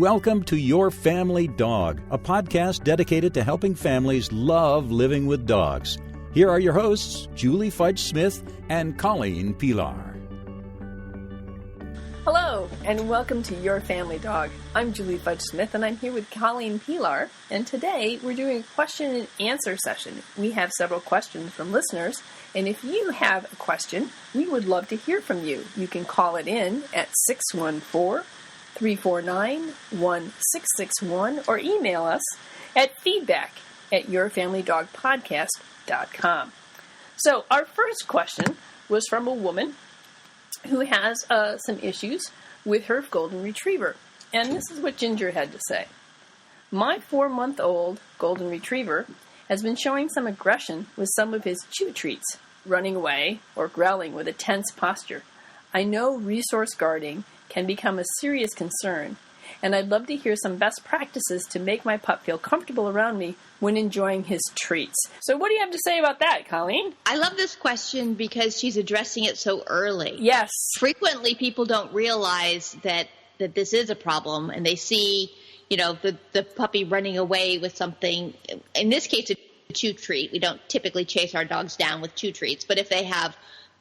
welcome to Your Family Dog, a podcast dedicated to helping families love living with dogs. Here are your hosts, Julie Fudge Smith and Colleen Pelar. Hello, and welcome to Your Family Dog. I'm Julie Fudge Smith, and I'm here with Colleen Pelar, and today we're doing a question and answer session. We have several questions from listeners, and if you have a question, we would love to hear from you. You can call it in at 614-349-1661 or email us at feedback@yourfamilydogpodcast.com. So our first question was from a woman who has some issues with her golden retriever. And this is what Ginger had to say. My 4-month-old golden retriever has been showing some aggression with some of his chew treats, running away or growling with a tense posture. I know resource guarding can become a serious concern, and I'd love to hear some best practices to make my pup feel comfortable around me when enjoying his treats. So what do you have to say about that, Colleen? I love this question because she's addressing it so early. Yes. Frequently, people don't realize that this is a problem, and they see, the puppy running away with something. In this case, a chew treat. We don't typically chase our dogs down with chew treats, but if they have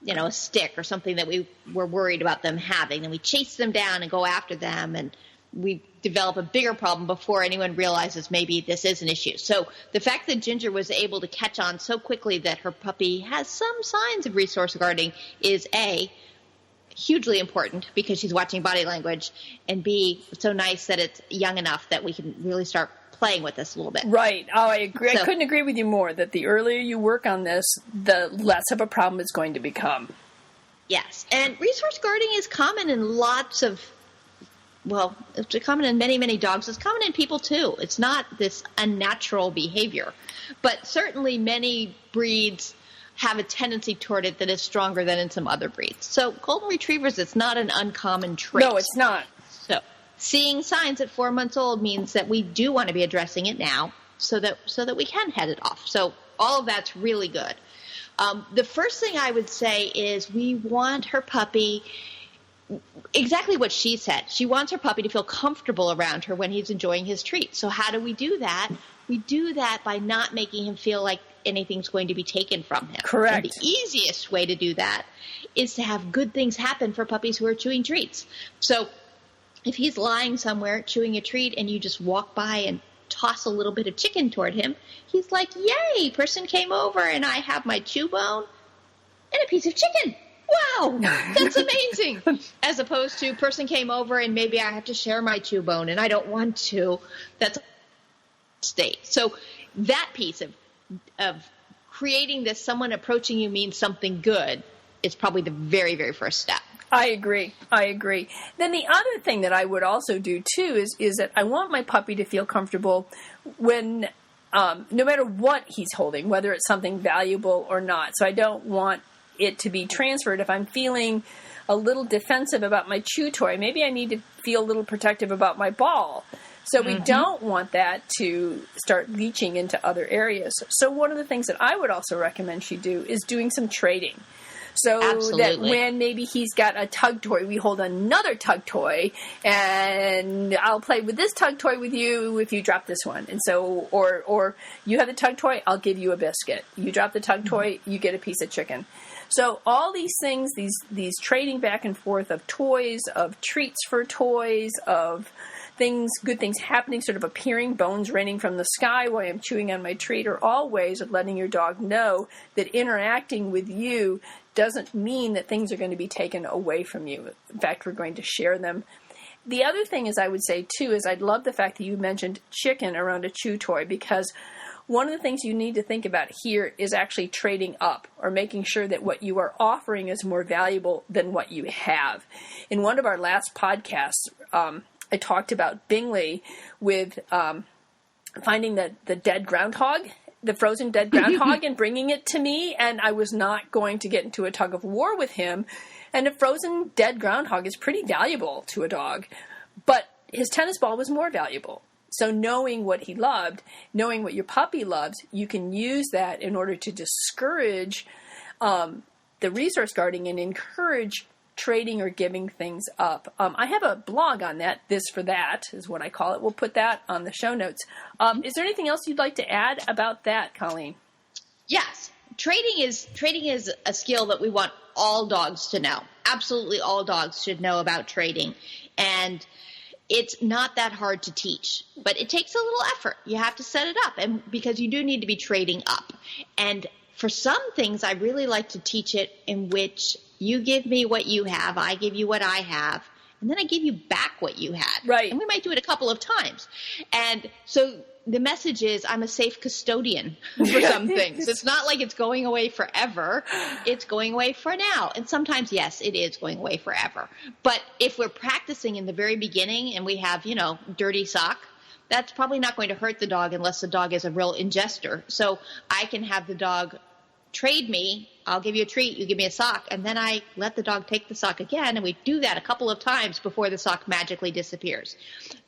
a stick or something that we were worried about them having, then we chase them down and go after them, and we develop a bigger problem before anyone realizes maybe this is an issue. So the fact that Ginger was able to catch on so quickly that her puppy has some signs of resource guarding is A, hugely important because she's watching body language, and B, so nice that it's young enough that we can really start playing with this a little bit. Right. Oh, I agree. I couldn't agree with you more that the earlier you work on this, the less of a problem it's going to become. Yes. And resource guarding is common in it's common in many, many dogs. It's common in people, too. It's not this unnatural behavior. But certainly many breeds have a tendency toward it that is stronger than in some other breeds. So golden retrievers, it's not an uncommon trait. No, it's not. So seeing signs at 4 months old means that we do want to be addressing it now so that we can head it off. So all of that's really good. The first thing I would say is we want her puppy – exactly what she said. She wants her puppy to feel comfortable around her when he's enjoying his treats. So how do we do that? We do that by not making him feel like anything's going to be taken from him. Correct. And the easiest way to do that is to have good things happen for puppies who are chewing treats. So if he's lying somewhere chewing a treat and you just walk by and toss a little bit of chicken toward him, he's like, yay, person came over and I have my chew bone and a piece of chicken. Wow, that's amazing. As opposed to person came over and maybe I have to share my chew bone and I don't want to. That's a state. So that piece of creating this someone approaching you means something good is probably the very, very first step. I agree. Then the other thing that I would also do, too, is that I want my puppy to feel comfortable when no matter what he's holding, whether it's something valuable or not. So I don't want it to be transferred. If I'm feeling a little defensive about my chew toy, maybe I need to feel a little protective about my ball. So we don't want that to start leaching into other areas. So one of the things that I would also recommend she do is doing some trading. So that when maybe he's got a tug toy, we hold another tug toy, and I'll play with this tug toy with you if you drop this one. And so, or you have the tug toy, I'll give you a biscuit. You drop the tug toy, you get a piece of chicken. So all these things, these trading back and forth of toys, of treats for toys, of things, good things happening, sort of appearing, bones raining from the sky while I'm chewing on my treat, are all ways of letting your dog know that interacting with you doesn't mean that things are going to be taken away from you. In fact, we're going to share them. The other thing is I would say, too, is I'd love the fact that you mentioned chicken around a chew toy, because one of the things you need to think about here is actually trading up or making sure that what you are offering is more valuable than what you have. In one of our last podcasts, I talked about Bingley with finding the dead groundhog, the frozen dead groundhog, and bringing it to me, and I was not going to get into a tug of war with him. And a frozen dead groundhog is pretty valuable to a dog, but his tennis ball was more valuable. So knowing what he loved, knowing what your puppy loves, you can use that in order to discourage the resource guarding and encourage trading or giving things up. I have a blog on that. This for That is what I call it. We'll put that on the show notes. Is there anything else you'd like to add about that, Colleen? Yes. Trading is a skill that we want all dogs to know. Absolutely all dogs should know about trading. And it's not that hard to teach, but it takes a little effort. You have to set it up, and because you do need to be trading up. And for some things, I really like to teach it in which you give me what you have, I give you what I have, and then I give you back what you had. Right. And we might do it a couple of times. And so the message is I'm a safe custodian for some things. It's not like it's going away forever. It's going away for now. And sometimes, yes, it is going away forever. But if we're practicing in the very beginning and we have, dirty sock, that's probably not going to hurt the dog unless the dog is a real ingester. So I can have the dog trade me. I'll give you a treat. You give me a sock. And then I let the dog take the sock again. And we do that a couple of times before the sock magically disappears.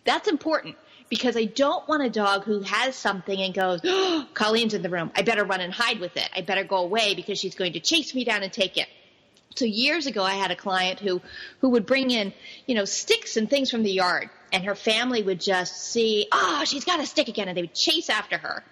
That's important. Because I don't want a dog who has something and goes, oh, Colleen's in the room. I better run and hide with it. I better go away because she's going to chase me down and take it. So years ago, I had a client who would bring in, sticks and things from the yard. And her family would just see, oh, she's got a stick again. And they would chase after her.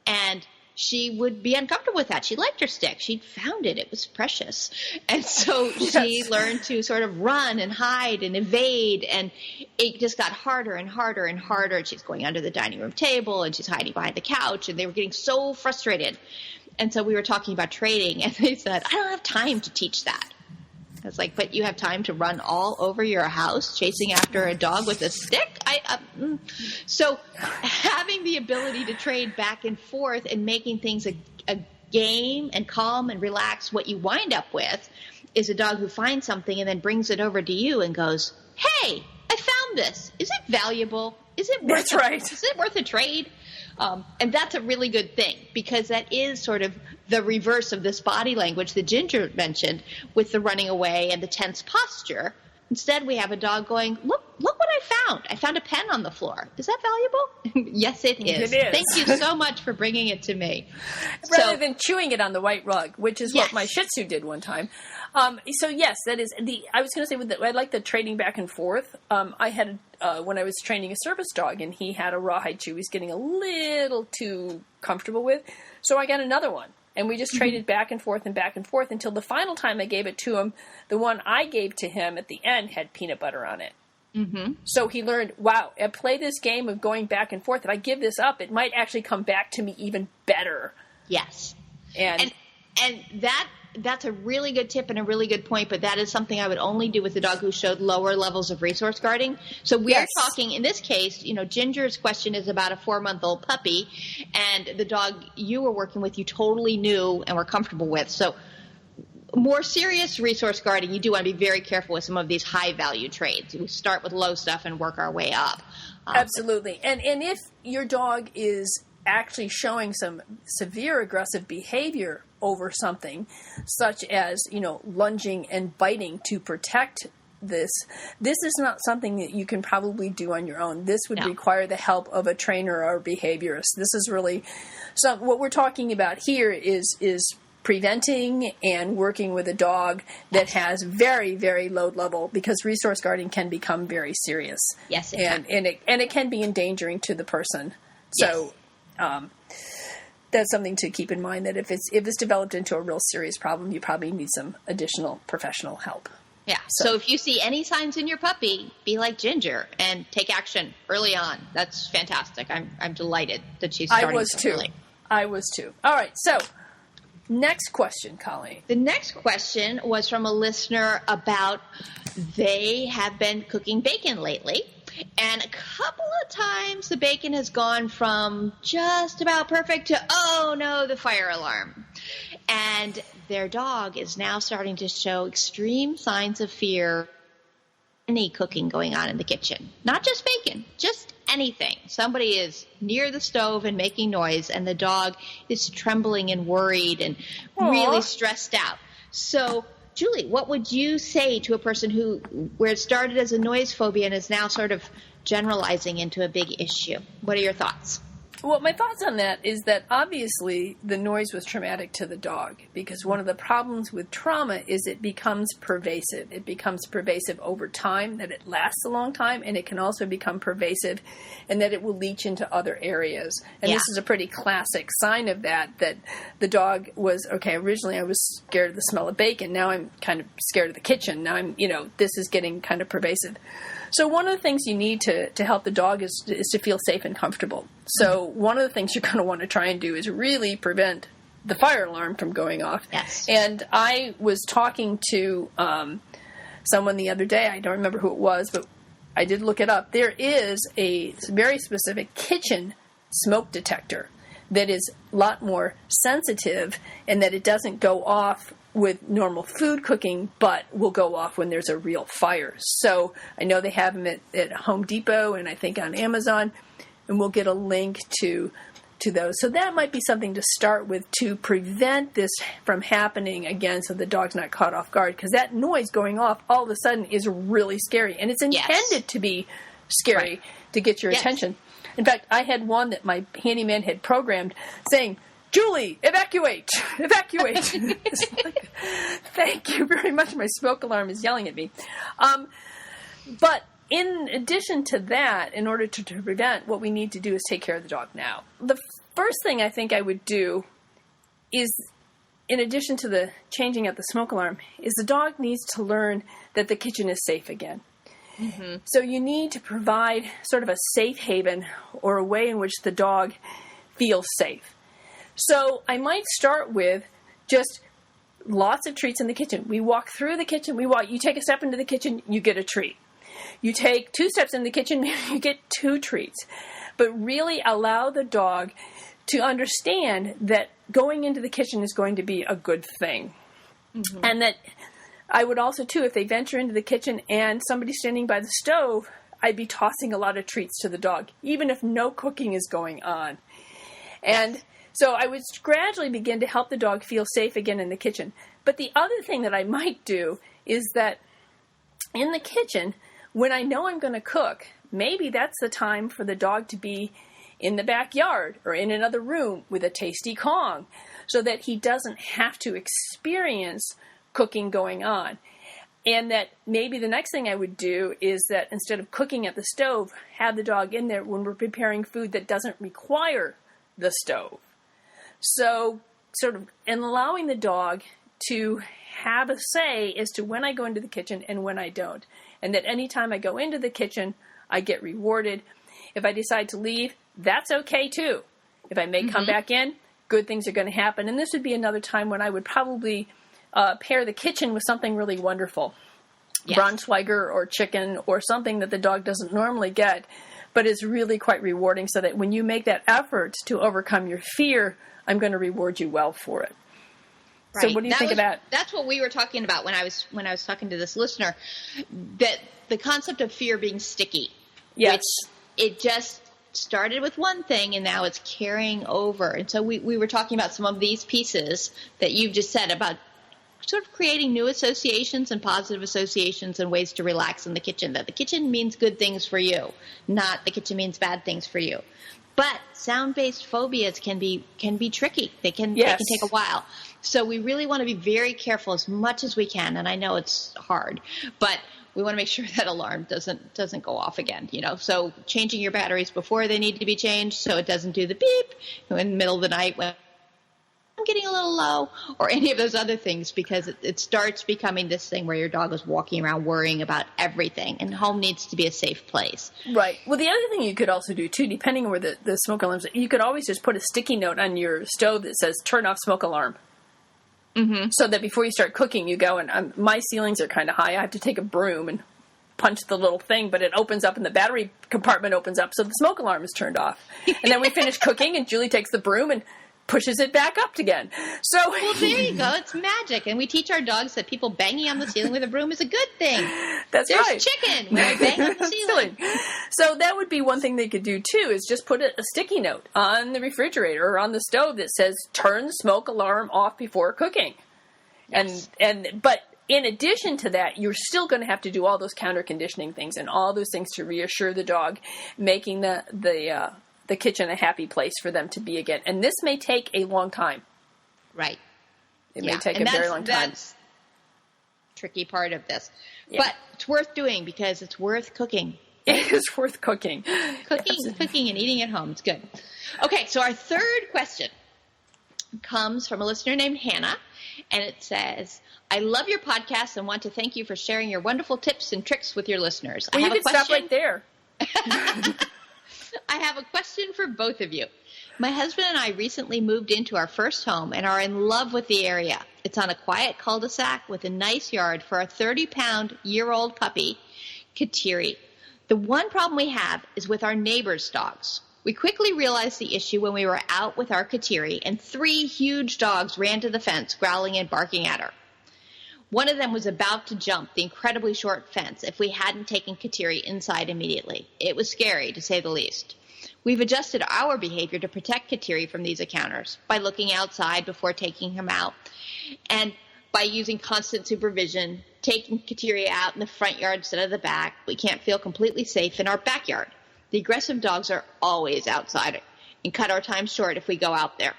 And she would be uncomfortable with that. She liked her stick. She'd found it. It was precious. And so she learned to sort of run and hide and evade. And it just got harder and harder and harder. She's going under the dining room table and she's hiding behind the couch. And they were getting so frustrated. And so we were talking about trading. And they said, I don't have time to teach that. I was like, but you have time to run all over your house chasing after a dog with a stick? So having the ability to trade back and forth and making things a game and calm and relax, what you wind up with is a dog who finds something and then brings it over to you and goes, hey, I found this. Is it valuable? Is it worth Is it worth a trade? And that's a really good thing because that is sort of the reverse of this body language that Ginger mentioned with the running away and the tense posture. Instead, we have a dog going, look what I found. I found a pen on the floor. Is that valuable? Yes, it is. It is. Thank you so much for bringing it to me. Rather than chewing it on the white rug, which is Yes. what my Shih Tzu did one time. So yes, that is I was going to say I like the trading back and forth. I had when I was training a service dog, and he had a rawhide chew. He's getting a little too comfortable with, so I got another one. And we just traded back and forth until the final time I gave it to him, the one I gave to him at the end had peanut butter on it. Mm-hmm. So he learned, wow, I play this game of going back and forth. If I give this up, it might actually come back to me even better. Yes. And that's a really good tip and a really good point, but that is something I would only do with a dog who showed lower levels of resource guarding. So we are talking, in this case, Ginger's question is about a 4-month-old puppy, and the dog you were working with you totally knew and were comfortable with. So more serious resource guarding, you do want to be very careful with some of these high-value trades. We start with low stuff and work our way up. Absolutely. And if your dog is actually showing some severe aggressive behavior over something, such as, lunging and biting to protect this is not something that you can probably do on your own. This would require the help of a trainer or a behaviorist. This is really what we're talking about here is preventing and working with a dog that has very, very low level, because resource guarding can become very serious. Yes, it can. And it can be endangering to the person. So that's something to keep in mind, that if it's developed into a real serious problem, you probably need some additional professional help. Yeah. So if you see any signs in your puppy, be like Ginger and take action early on. That's fantastic. I'm delighted that she's starting so early. I was too. All right. So next question, Colleen. The next question was from a listener about they have been cooking bacon lately. And a couple of times the bacon has gone from just about perfect to, oh no, the fire alarm. And their dog is now starting to show extreme signs of fear. Any cooking going on in the kitchen. Not just bacon, just anything. Somebody is near the stove and making noise, and the dog is trembling and worried and really stressed out. So, Julie, what would you say to a person where it started as a noise phobia and is now sort of generalizing into a big issue? What are your thoughts? Well, my thoughts on that is that obviously the noise was traumatic to the dog, because one of the problems with trauma is it becomes pervasive. It becomes pervasive over time, that it lasts a long time, and it can also become pervasive and that it will leach into other areas. And this is a pretty classic sign of that the dog was, okay, originally I was scared of the smell of bacon. Now I'm kind of scared of the kitchen. Now this is getting kind of pervasive. So one of the things you need to help the dog is to feel safe and comfortable. So one of the things you're going to want to try and do is really prevent the fire alarm from going off. Yes. And I was talking to someone the other day. I don't remember who it was, but I did look it up. There is a very specific kitchen smoke detector that is a lot more sensitive, and that it doesn't go off with normal food cooking, but will go off when there's a real fire. So I know they have them at Home Depot and I think on Amazon, and we'll get a link to those. So that might be something to start with to prevent this from happening again, so the dog's not caught off guard, because that noise going off all of a sudden is really scary, and it's intended to be scary to get your attention. In fact, I had one that my handyman had programmed saying, "Julie, evacuate, evacuate." Thank you very much. My smoke alarm is yelling at me. But in addition to that, in order to prevent, what we need to do is take care of the dog now. The first thing I think I would do is, in addition to the changing out the smoke alarm, is the dog needs to learn that the kitchen is safe again. Mm-hmm. So you need to provide sort of a safe haven, or a way in which the dog feels safe. So I might start with just lots of treats in the kitchen. We walk through the kitchen. You take a step into the kitchen, you get a treat. You take 2 steps in the kitchen, you get 2 treats. But really allow the dog to understand that going into the kitchen is going to be a good thing. Mm-hmm. And that I would also, too, if they venture into the kitchen and somebody's standing by the stove, I'd be tossing a lot of treats to the dog, even if no cooking is going on. And so I would gradually begin to help the dog feel safe again in the kitchen. But the other thing that I might do is that in the kitchen, when I know I'm going to cook, maybe that's the time for the dog to be in the backyard or in another room with a tasty Kong, so that he doesn't have to experience cooking going on. And that maybe the next thing I would do is that instead of cooking at the stove, have the dog in there when we're preparing food that doesn't require the stove. So sort of, and allowing the dog to have a say as to when I go into the kitchen and when I don't. And that anytime I go into the kitchen, I get rewarded. If I decide to leave, that's okay too. If I may come back in, good things are going to happen. And this would be another time when I would probably pair the kitchen with something really wonderful. Yes. Braunschweiger or chicken or something that the dog doesn't normally get, but is really quite rewarding, so that when you make that effort to overcome your fear, I'm going to reward you well for it. Right. So what do you think of that? That's what we were talking about when I was talking to this listener, that the concept of fear being sticky. Yes. Which it just started with one thing and now it's carrying over. And so we were talking about some of these pieces that you've just said about sort of creating new associations and positive associations and ways to relax in the kitchen. That the kitchen means good things for you, not the kitchen means bad things for you. But sound-based phobias can be tricky. They can take a while. So we really want to be very careful as much as we can. And I know it's hard, but we want to make sure that alarm doesn't go off again. So changing your batteries before they need to be changed, so it doesn't do the beep in the middle of the night when I'm getting a little low, or any of those other things, because it starts becoming this thing where your dog is walking around worrying about everything, and home needs to be a safe place. Right. Well, the other thing you could also do, too, depending on where the smoke alarms are, you could always just put a sticky note on your stove that says, "Turn off smoke alarm." Mm-hmm. So that before you start cooking, you go, and my ceilings are kind of high. I have to take a broom and punch the little thing, but it opens up and the battery compartment opens up, so the smoke alarm is turned off. And then we finish cooking, and Julie takes the broom and pushes it back up again. So, well, there you go. It's magic. And we teach our dogs that people banging on the ceiling with a broom is a good thing. That's There's right. chicken when I bang on the ceiling. So that would be one thing they could do, too, is just put a sticky note on the refrigerator or on the stove that says, "Turn smoke alarm off before cooking." Yes. But in addition to that, you're still going to have to do all those counter conditioning things and all those things to reassure the dog, making the the kitchen a happy place for them to be again. And this may take a long time. Right. It may take a very long time. That's the tricky part of this. Yeah. But it's worth doing because it's worth cooking. It is worth cooking. Cooking and eating at home. It's good. Okay, so our third question comes from a listener named Hannah, and it says, I love your podcast and want to thank you for sharing your wonderful tips and tricks with your listeners. Well, you can stop right there. I have a question for both of you. My husband and I recently moved into our first home and are in love with the area. It's on a quiet cul-de-sac with a nice yard for a 30-pound-year-old puppy, Kateri. The one problem we have is with our neighbor's dogs. We quickly realized the issue when we were out with our Kateri, and 3 huge dogs ran to the fence, growling and barking at her. One of them was about to jump the incredibly short fence if we hadn't taken Kateri inside immediately. It was scary, to say the least. We've adjusted our behavior to protect Kateri from these encounters by looking outside before taking him out, and by using constant supervision, taking Kateri out in the front yard instead of the back. We can't feel completely safe in our backyard. The aggressive dogs are always outside and cut our time short if we go out there.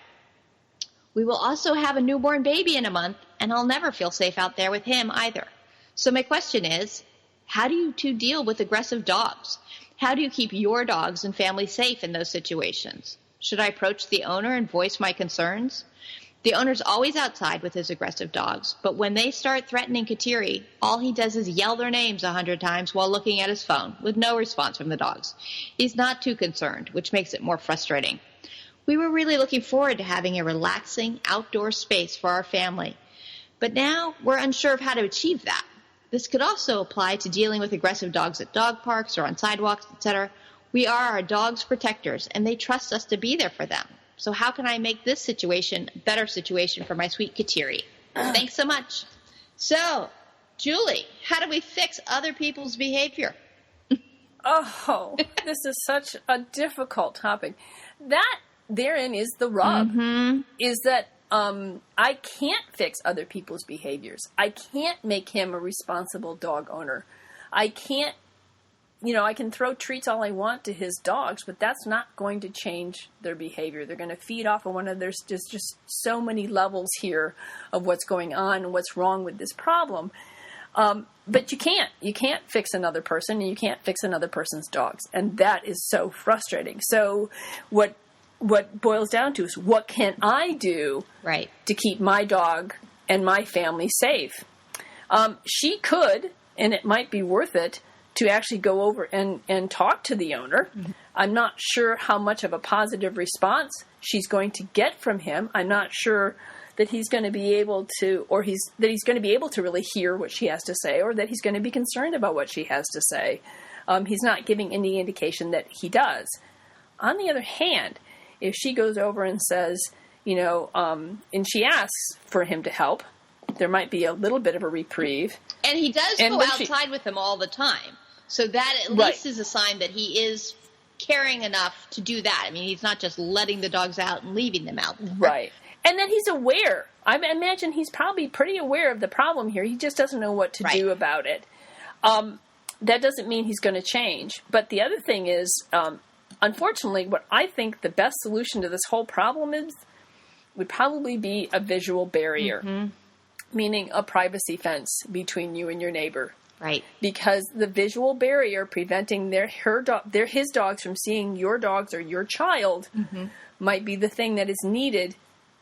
We will also have a newborn baby in a month, and I'll never feel safe out there with him either. So my question is, how do you two deal with aggressive dogs? How do you keep your dogs and family safe in those situations? Should I approach the owner and voice my concerns? The owner's always outside with his aggressive dogs, but when they start threatening Kateri, all he does is yell their names 100 times while looking at his phone, with no response from the dogs. He's not too concerned, which makes it more frustrating. We were really looking forward to having a relaxing outdoor space for our family, but now we're unsure of how to achieve that. This could also apply to dealing with aggressive dogs at dog parks or on sidewalks, etc. We are our dogs' protectors, and they trust us to be there for them. So how can I make this situation a better situation for my sweet Kateri? Thanks so much. So, Julie, how do we fix other people's behavior? Oh, this is such a difficult topic. That therein is the rub, is that I can't fix other people's behaviors. I can't make him a responsible dog owner. I can't, I can throw treats all I want to his dogs, but that's not going to change their behavior. They're going to feed off of one of there's just so many levels here of what's going on and what's wrong with this problem. But you can't fix another person, and you can't fix another person's dogs. And that is so frustrating. So what boils down to is, what can I do to keep my dog and my family safe? She could, and it might be worth it, to actually go over and talk to the owner. Mm-hmm. I'm not sure how much of a positive response she's going to get from him. I'm not sure that he's going to be able to, or that he's going to be able to really hear what she has to say, or that he's going to be concerned about what she has to say. He's not giving any indication that he does. On the other hand, if she goes over and says, and she asks for him to help, there might be a little bit of a reprieve. And he does go outside with them all the time. So that at least is a sign that he is caring enough to do that. I mean, he's not just letting the dogs out and leaving them out there. Right. And then he's aware. I imagine he's probably pretty aware of the problem here. He just doesn't know what to do about it. That doesn't mean he's going to change. But the other thing is, unfortunately, what I think the best solution to this whole problem would probably be a visual barrier, meaning a privacy fence between you and your neighbor. Right. Because the visual barrier preventing his dogs from seeing your dogs or your child might be the thing that is needed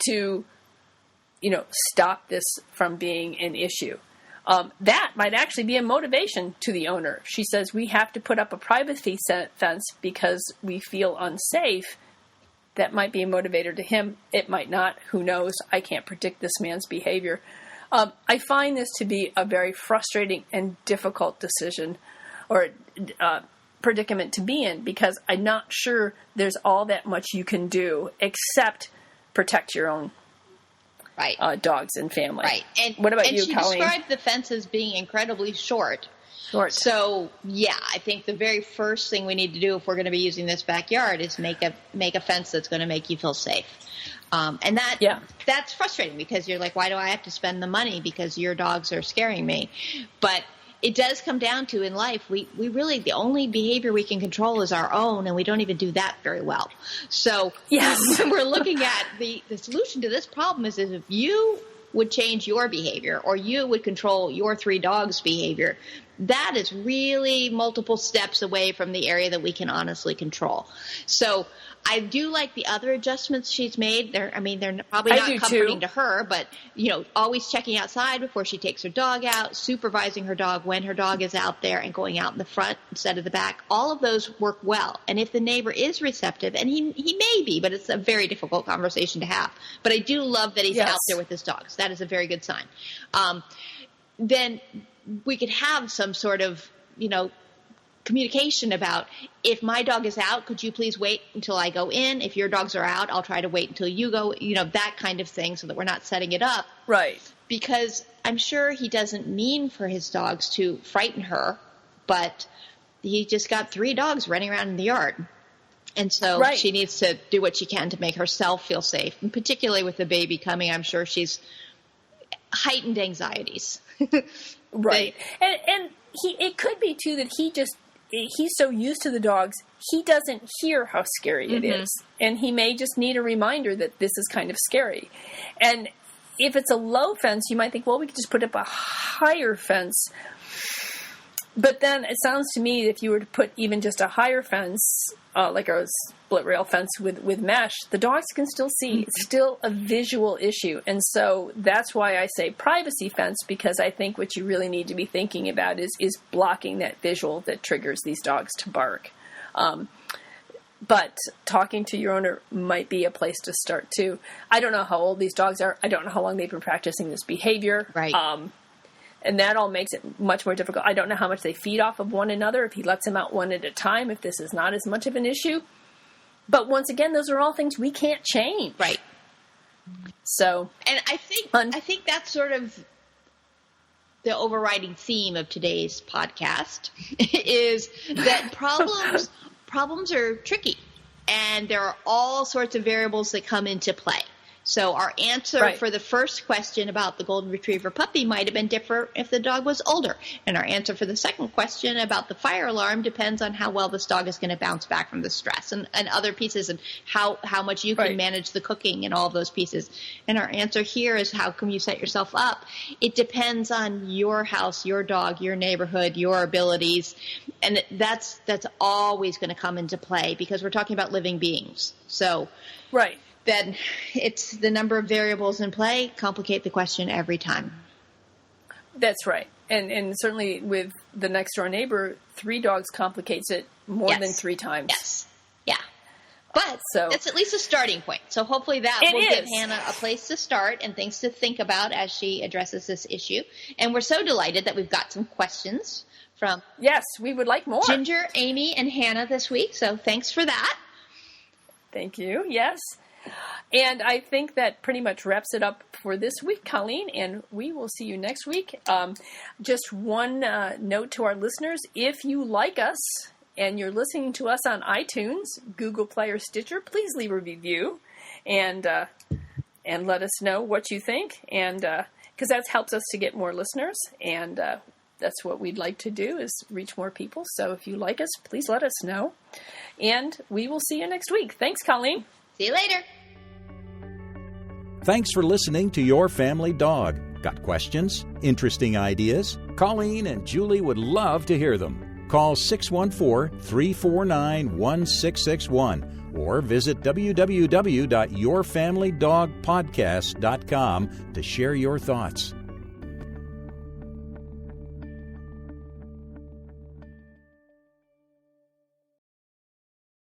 to, stop this from being an issue. That might actually be a motivation to the owner. She says, we have to put up a privacy fence because we feel unsafe. That might be a motivator to him. It might not. Who knows? I can't predict this man's behavior. I find this to be a very frustrating and difficult decision or predicament to be in, because I'm not sure there's all that much you can do except protect your own dogs and family. Right. And what about you, Colleen? Colleen? She described the fence as being incredibly short. So, I think the very first thing we need to do if we're going to be using this backyard is make a fence that's going to make you feel safe. And that's frustrating because you're like, why do I have to spend the money because your dogs are scaring me? But it does come down to, in life, we really, the only behavior we can control is our own, and we don't even do that very well. So Yes. when we're looking at the solution to this problem is if you would change your behavior, or you would control your 3 dogs' behavior, that is really multiple steps away from the area that we can honestly control. So I do like the other adjustments she's made. They're probably not comforting to her, but, always checking outside before she takes her dog out, supervising her dog when her dog is out there, and going out in the front instead of the back. All of those work well. And if the neighbor is receptive, and he may be, but it's a very difficult conversation to have. But I do love that he's out there with his dogs. That is a very good sign. Then we could have some sort of, communication about, if my dog is out, could you please wait until I go in? If your dogs are out, I'll try to wait until you go, that kind of thing, so that we're not setting it up. Right. Because I'm sure he doesn't mean for his dogs to frighten her, but he just got 3 dogs running around in the yard. And so she needs to do what she can to make herself feel safe. And particularly with the baby coming, I'm sure she's heightened anxieties. Right. And it could be, too, that he's so used to the dogs, he doesn't hear how scary it is. And he may just need a reminder that this is kind of scary. And if it's a low fence, you might think, well, we could just put up a higher fence. But then it sounds to me, if you were to put even just a higher fence, like a split rail fence with mesh, the dogs can still see. It's still a visual issue. And so that's why I say privacy fence, because I think what you really need to be thinking about is blocking that visual that triggers these dogs to bark. But talking to your owner might be a place to start, too. I don't know how old these dogs are. I don't know how long they've been practicing this behavior. Right. And that all makes it much more difficult. I don't know how much they feed off of one another, if he lets them out one at a time, if this is not as much of an issue. But once again, those are all things we can't change. Right. So, and I think that's sort of the overriding theme of today's podcast is that problems are tricky, and there are all sorts of variables that come into play. So our answer for the first question about the golden retriever puppy might have been different if the dog was older. And our answer for the second question about the fire alarm depends on how well this dog is going to bounce back from the stress and other pieces, and how much you can manage the cooking and all of those pieces. And our answer here is, how can you set yourself up? It depends on your house, your dog, your neighborhood, your abilities. And that's always going to come into play, because we're talking about living beings. So then it's the number of variables in play complicate the question every time. That's right. And certainly with the next door neighbor, 3 dogs complicates it more than 3 times. Yes. Yeah. But it's at least a starting point. So hopefully that will give Hannah a place to start and things to think about as she addresses this issue. And we're so delighted that we've got some questions from we would like more. Ginger, Amy, and Hannah this week. So thanks for that. Thank you. Yes. And I think that pretty much wraps it up for this week, Colleen, and we will see you next week. Just one note to our listeners: if you like us and you're listening to us on iTunes, Google Play, or Stitcher, please leave a review and let us know what you think, and because that helps us to get more listeners, and that's what we'd like to do, is reach more people. So if you like us, please let us know, and we will see you next week. Thanks, Colleen. See you later. Thanks for listening to Your Family Dog. Got questions? Interesting ideas? Colleen and Julie would love to hear them. Call 614-349-1661 or visit www.yourfamilydogpodcast.com to share your thoughts.